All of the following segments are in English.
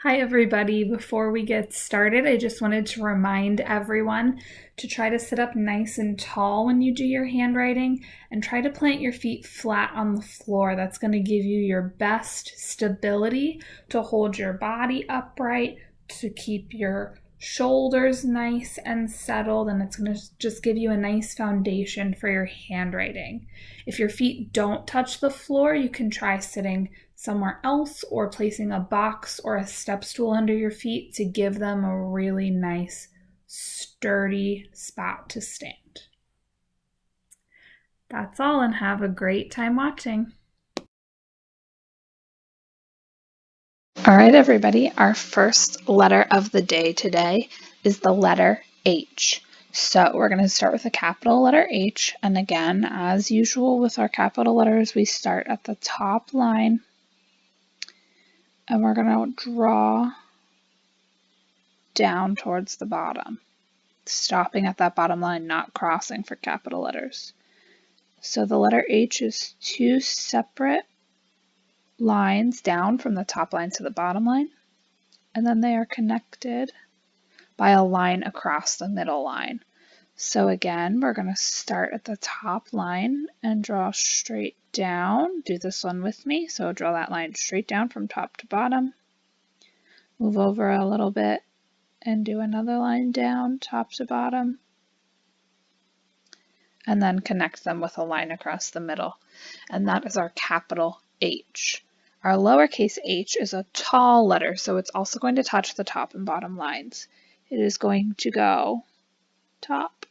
Hi everybody, before we get started, I just wanted to remind everyone to try to sit up nice and tall when you do your handwriting and try to plant your feet flat on the floor. That's going to give you your best stability to hold your body upright, to keep your shoulders nice and settled, and it's going to just give you a nice foundation for your handwriting. If your feet don't touch the floor, you can try sitting somewhere else or placing a box or a step stool under your feet to give them a really nice, sturdy spot to stand. That's all, and have a great time watching. All right, everybody, our first letter of the day today is the letter H. So we're going to start with a capital letter H, and again, as usual with our capital letters, we start at the top line, and we're going to draw down towards the bottom, stopping at that bottom line, not crossing for capital letters. So the letter H is two separate lines down from the top line to the bottom line, and then they are connected by a line across the middle line. So again, we're going to start at the top line and draw straight down. Do this one with me. So draw that line straight down from top to bottom. Move over a little bit and do another line down, top to bottom. And then connect them with a line across the middle. And that is our capital H. Our lowercase h is a tall letter, so it's also going to touch the top and bottom lines. It is going to go top,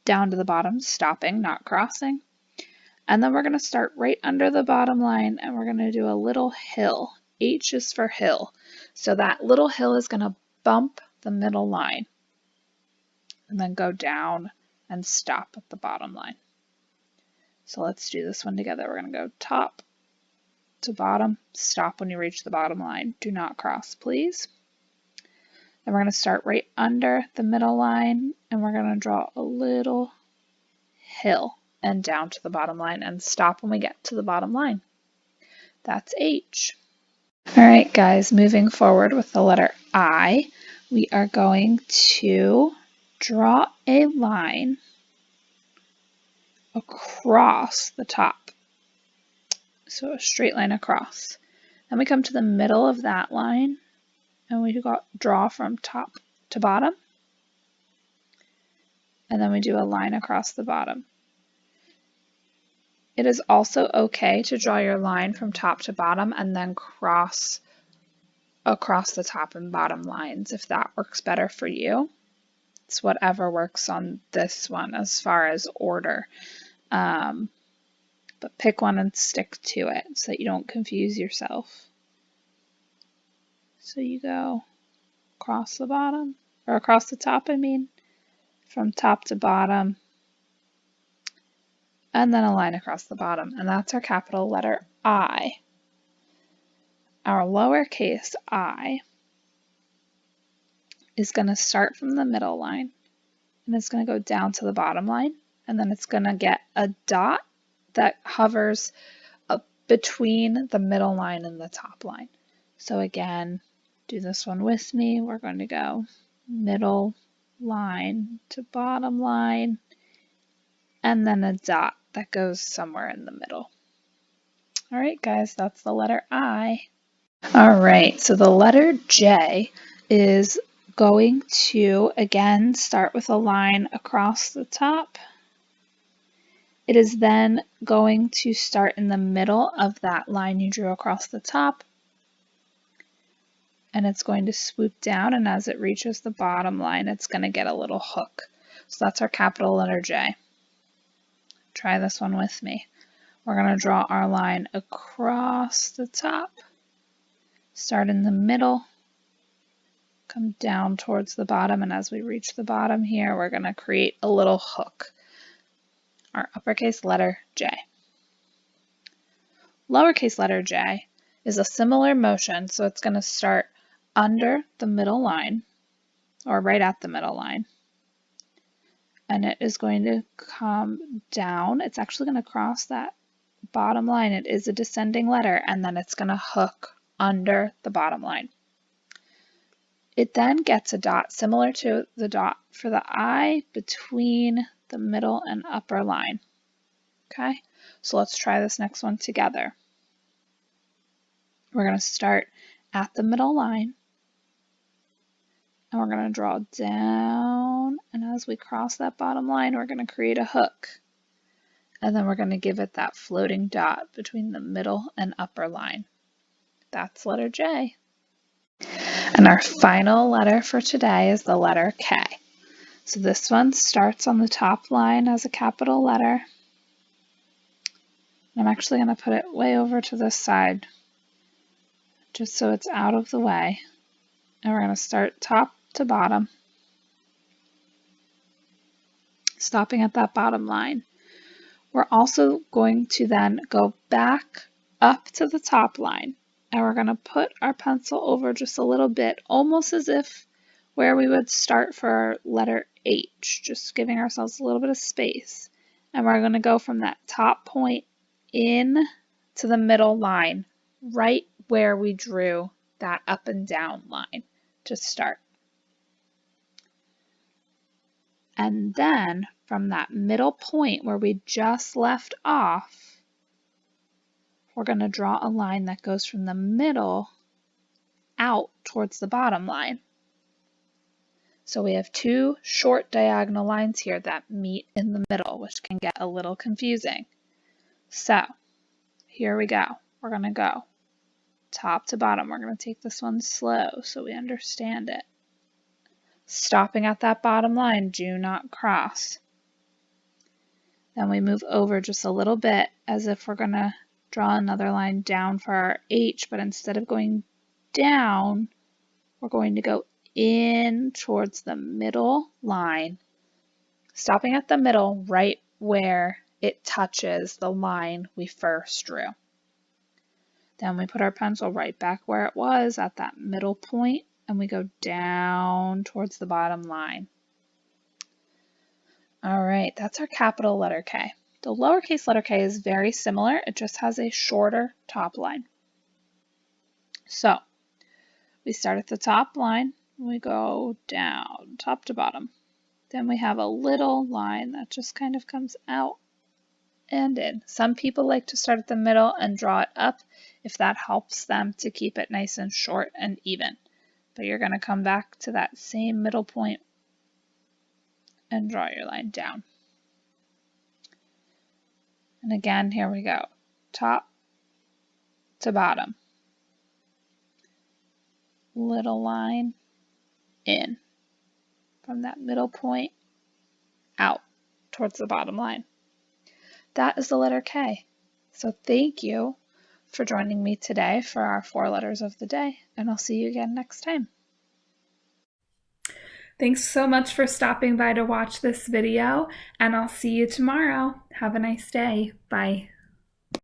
down to the bottom, stopping, not crossing. And then we're going to start right under the bottom line, and we're going to do a little hill. H is for hill. So that little hill is going to bump the middle line, and then go down and stop at the bottom line. So let's do this one together. We're going to go top to bottom, stop when you reach the bottom line. Do not cross, please. Then we're going to start right under the middle line, and we're going to draw a little hill and down to the bottom line and stop when we get to the bottom line. That's H. All right, guys, moving forward with the letter I, we are going to draw a line across the top. So a straight line across. Then we come to the middle of that line and we draw from top to bottom. And then we do a line across the bottom. It is also okay to draw your line from top to bottom and then cross across the top and bottom lines if that works better for you. It's whatever works on this one as far as order. But pick one and stick to it so that you don't confuse yourself. So you go across the bottom, or across the top, from top to bottom, and then a line across the bottom, and that's our capital letter I. Our lowercase I is going to start from the middle line, and it's going to go down to the bottom line, and then it's going to get a dot that hovers between the middle line and the top line. So again, do this one with me. We're going to go middle line to bottom line, and then a dot that goes somewhere in the middle. All right, guys, that's the letter I. All right, so the letter J is going to, again, start with a line across the top. It is then going to start in the middle of that line you drew across the top, and it's going to swoop down, and as it reaches the bottom line, it's going to get a little hook. So that's our capital letter J. Try this one with me. We're going to draw our line across the top, start in the middle, come down towards the bottom, and as we reach the bottom here, we're going to create a little hook. Our uppercase letter J. Lowercase letter j is a similar motion, so it's going to start under the middle line, or right at the middle line, and it is going to come down. It's actually going to cross that bottom line. It is a descending letter, and then it's going to hook under the bottom line. It then gets a dot similar to the dot for the I between the middle and upper line. Okay, so let's try this next one together. We're going to start at the middle line, and we're going to draw down, and as we cross that bottom line, we're going to create a hook. And then we're going to give it that floating dot between the middle and upper line. That's letter J. And our final letter for today is the letter K. So this one starts on the top line as a capital letter. I'm actually going to put it way over to this side, just so it's out of the way. And we're going to start top to bottom, stopping at that bottom line. We're also going to then go back up to the top line, and we're going to put our pencil over just a little bit, almost as if where we would start for our letter H, just giving ourselves a little bit of space. And we're going to go from that top point in to the middle line, right where we drew that up and down line to start. And then from that middle point where we just left off, we're going to draw a line that goes from the middle out towards the bottom line. So we have two short diagonal lines here that meet in the middle, which can get a little confusing. So here we go. We're going to go top to bottom. We're going to take this one slow so we understand it. Stopping at that bottom line, do not cross. Then we move over just a little bit as if we're going to draw another line down for our H, but instead of going down, we're going to go in towards the middle line, stopping at the middle right where it touches the line we first drew. Then we put our pencil right back where it was at that middle point, and we go down towards the bottom line. All right, that's our capital letter K. The lowercase letter k is very similar. It just has a shorter top line. So we start at the top line, and we go down, top to bottom. Then we have a little line that just kind of comes out and in. Some people like to start at the middle and draw it up if that helps them to keep it nice and short and even. But you're going to come back to that same middle point and draw your line down. And again, here we go, top to bottom. Little line in from that middle point out towards the bottom line. That is the letter K. So thank you for joining me today for our 4 letters of the day, and I'll see you again next time. Thanks so much for stopping by to watch this video, and I'll see you tomorrow. Have a nice day. Bye.